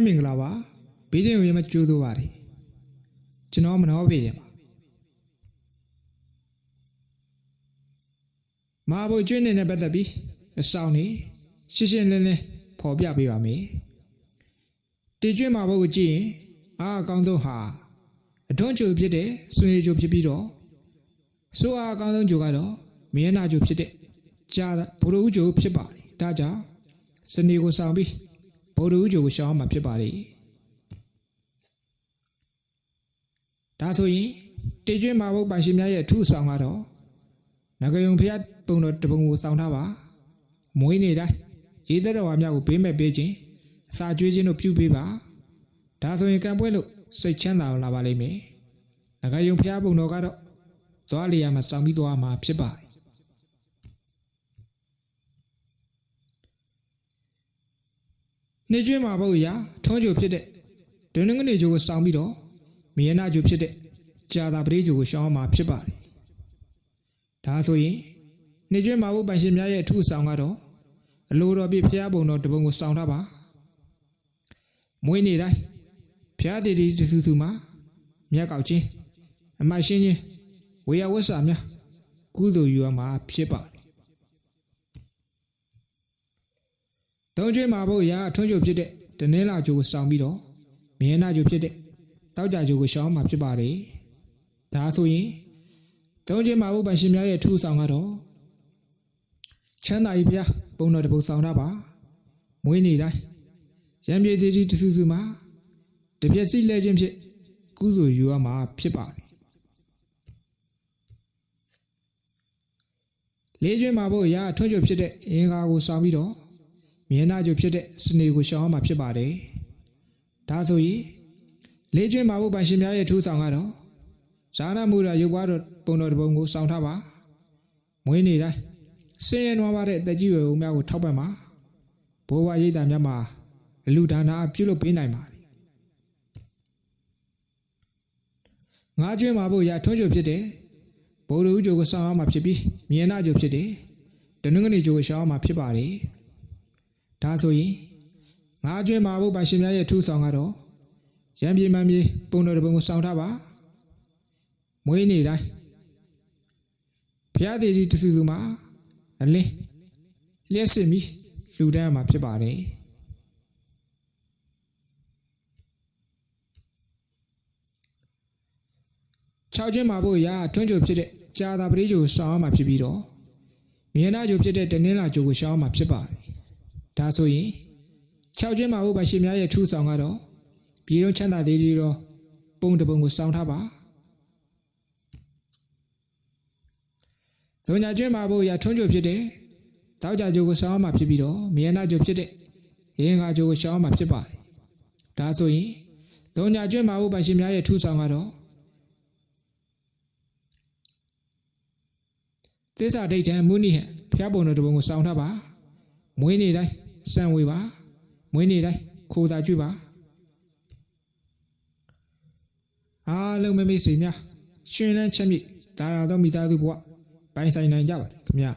မင်္ဂလာပါဘေးချင်းရမကျိုးတော့ပါတယ်ကျွန်တော်မနှောပေးတယ်မာဘိုကျွင်းနေတဲ့ပတ်သက်ပြီးအဆောင်နေရှင်းရှင်းလင်းလင်းဖော်ပြပေးပါမယ်တေကျွင်းမာဘိုကိုကြည့်ရင်အားအကောင်းဆုံးဟာအတွန်းကျိုဖြစ်တဲ့ဆွေးကျိုဖြစ်ပြီးတော့ဆိုအားအကောင်းဆုံးကျိုကတော့မင်းနာကျိုဖြစ်တဲ့ကြာဘိုးဦးကျိုဖြစ်ပါတယ်ဒါကြောင့်စနေကိုဆောင်ပြီးဘိုးဦးကျိုကိုရှောင်းမှာဖြစ်ပါတယ်ဒါဆိုရင်တေကျွင်းမာဘိုပိုင်ရှင်များရဲ့အထူးဆောင်ကတော့နဂယုံဖျားပုံတော်တပုံကိုစောင်းထားပါမွေးနေတိုင်းရေးသက်တော်ဝါများကိုပေးမဲ့ပေးခြင်းအစာကျွေးခြင်းတို့ပြုပေးပါဒါဆိုရင်ကံပွဲလို့စိတ်ချမ်းသာလာပါလိမ့်မယ်နဂယုံဖျားပုံတော်ကတော့သွားလျာမှာစောင်းပြီးသွားမှာဖြစ်ပါတယ်နေကျွင်းမှာဘုရားထွန်းကြိုဖြစ်တဲ့ဒွန်းငွေကြိုကိုစောင်းပြီးတော့မယနာကြိုဖြစ်တဲ့ကြာသာပရိကြိုကိုရှောင်းမှာဖြစ်ပါတယ်ဒါဆိုရင်နေကျွင်းမှာဘုပိုင်ရှင်များရဲ့အထူးဆောင်ကတော့အလိုတော်ပြဖျားပုံတော်တပုံကိုစောင်းထားပါမွေးနေတိုင်းဖျားစီတီတဆူဆူမှာမြတ်ကောက်ချင်းအမိုက်ရှင်းချင်းဝေယဝဆာများကုသိုလ်ယူရမှာဖြစ်ပါတယ်တုံးကျွင်းမှာဘုရားထွန်းကြိုဖြစ်တဲ့တနင်္လာကြိုကိုစောင်းပြီးတော့မယနာကြိုဖြစ်တဲ့တောက်ကြကြိုကိုရှောင်းမှာဖြစ်ပါတယ်ဒါဆိုရင်တုံးကျွင်းမှာဘုပိုင်ရှင်များရဲ့အထူးဆောင်ကတော့ချမ်းသာကြီးဘုရားပုံတော်တပုတ်ဆောင်ထားပါမွေးနေတိုင်းရံပြေသေးသေးတဆူဆူမှာတပြက်စီလဲခြင်းဖြစ်ကုသိုလ်ယူရမှာဖြစ်ပါတယ်လေးကျွင်းမှာဘုရားထွန်းကြိုဖြစ်တဲ့အင်္ဂါကိုဆောင်ပြီးတော့မြင်းနာကြိုဖြစ်တဲ့စနေကိုရှောင်းရမှာဖြစ်ပါတယ်ဒါဆိုရင်လေးကျွင်းမှာဘုပိုင်ရှင်များရဲ့ထူးဆောင်ကတော့ဇာနာမူရာရုပ်ပွားတော်ပုံတော်တပုံကိုဆောင်ထားပါမွေးနေတိုင်းဆင်းရဲနွားပါတဲ့တက်ကြီးရွယ်ဦးများကိုထောက်ပံ့ပါဘိုးဘွားရိတ်တာများမှာအလူဒါနာပြုလုပ်ပေးနိုင်ပါတယ်ငါးကျွင်းမှာဘုရားထွန်းကြိုဖြစ်တဲ့ဘိုးလူကြိုကိုဆောင်ရမှာဖြစ်ပြီးမြင်းနာကြိုဖြစ်တဲ့တနင်္ဂနွေကြိုကိုရှောင်းရမှာဖြစ်ပါတယ်ဒါဆိုရင်ငါးကျွင်းမှာဘုပိုင်ရှင်များရဲ့ထူးဆောင်ကတော့ရံပြေမှန်ပြေပုံတော်တပုံကိုဆောင်ထားပါမွေးနေတိုင်းဘုရားသေးကြီးတဆူဆူမှာအလင်းလျှက်စစ်ပြီးလူတန်းမှာဖြစ်ပါတယ်၆ကျွင်းမှာဘုရားထွန်းကြိုဖြစ်တဲ့ကြာသာပရိကြိုဆောင်ရမှာဖြစ်ပြီးတော့မြင်းနာကြိုဖြစ်တဲ့တနင်္လာကြိုကိုရှောင်းရမှာဖြစ်ပါတယ်ဒါဆိုရင်၆ကျွင်းမှာဘုပိုင်ရှင်များရဲ့ထူးဆောင်ကတော့ပြည်တော်ချမ်းသာသေးသေးတော့ပုံတပုံကိုစောင်းထားပါဒုညာကျွင်းမှာဘုရားထွန်းကြိုဖြစ်တဲ့တောက်ကြကြိုကိုစောင်းရမှာဖြစ်ပြီးတော့မြင်းနာကြိုဖြစ်တဲ့ရင်္ဂါကြိုကိုရှောင်းရမှာဖြစ်ပါတယ်ဒါဆိုရင်ဒုညာကျွင်းမှာဘုပိုင်ရှင်များရဲ့ထူးဆောင်ကတော့သစ္စာဒိဋ္ဌံမုနိဟံဖျားပုံတော်တပုံကိုစောင်းထားပါမွေးနေတိုင်းစံဝေပါမွေးနေတိုင်းခိုးသာကျွေးပါအားလုံးမိတ်ဆွေများရှင်လန်းချက်မြစ်တာယာသောမိသားစုဘဝပိုင်ဆိုင်နိုင်ကြပါခင်ဗျာ